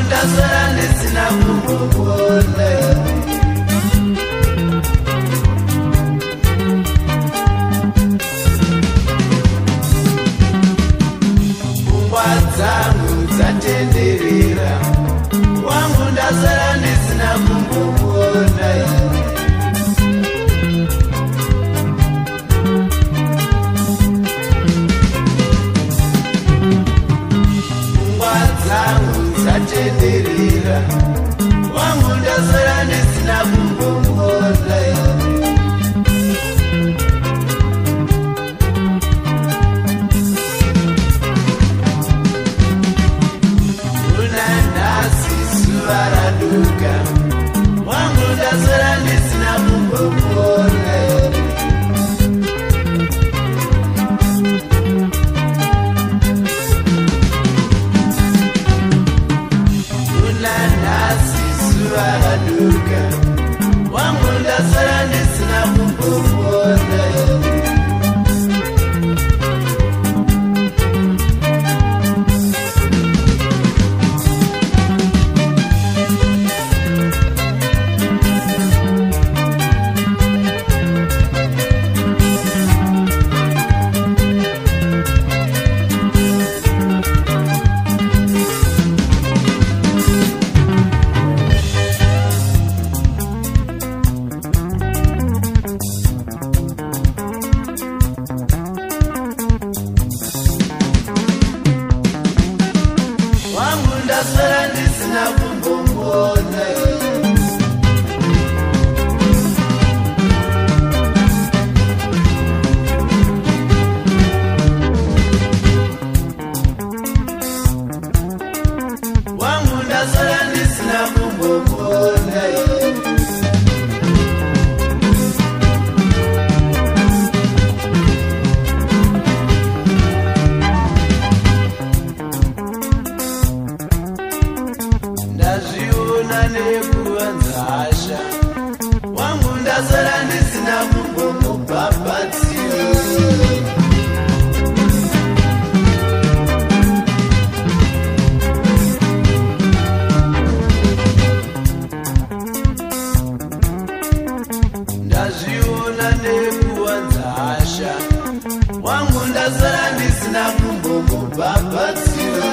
ndasara ndisina kumbokuona pfungwa dzangu dzatenderera wangu ndasara ndisina kumbokuona tenderera wangu ndasara ndisina kumbokuona una nhasi zuva raduka wangu ndasara ndisina kumbokuona varaduka wangu ndasara ndisina kumbokuona ndasara ndisina kumbokuona wangu ndasara ndisina kumbokuona ndazviona nekuvanzasha wangu ndasara ndisina kumbomubhabhadziwa ndazviona nekuvanzasha wangu ndasara ndisina kumbomubhabhadziwa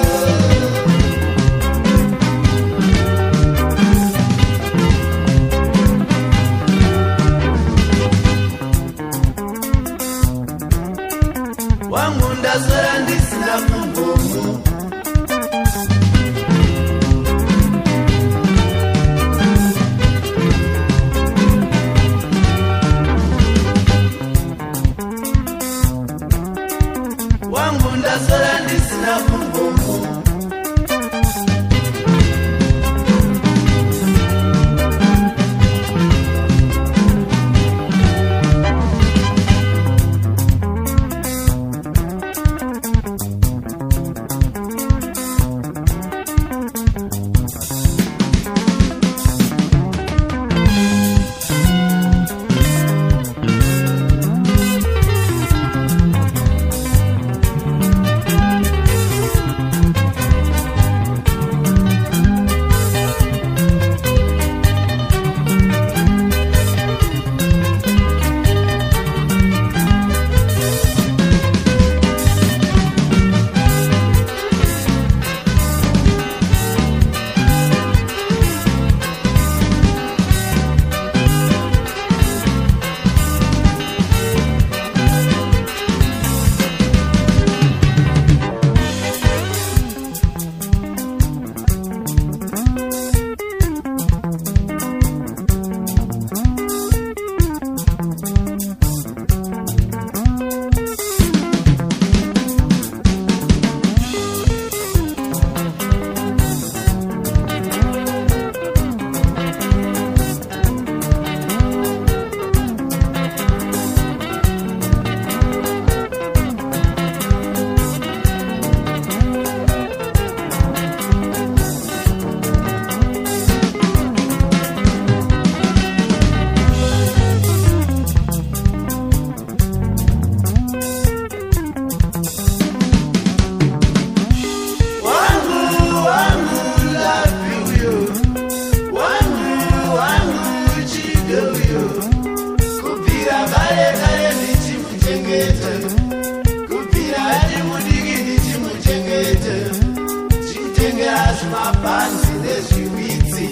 zvimabhanzi nezviwitsi,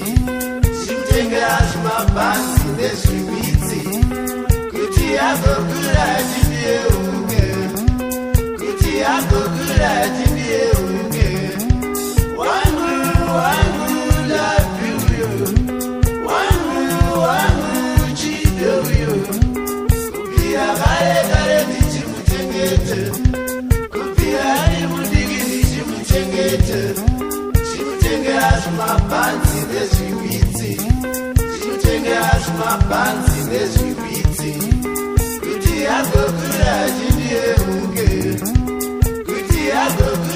chimutengera zvimabhanzi nezviwitsi, kuti agokura achindiyeuke, kuti agokura achindiyeuke. Wangu wangu love you, wangu wangu chido you, kubira kare kare ndichimuchengete, kubira ari mudiki ndichimuchengete, chimutengera zvimabhanzi nezviwitsi, chimutengera zvimabhanzi nezviwitsi, kuti agokura achindiyeuke, kuti agokura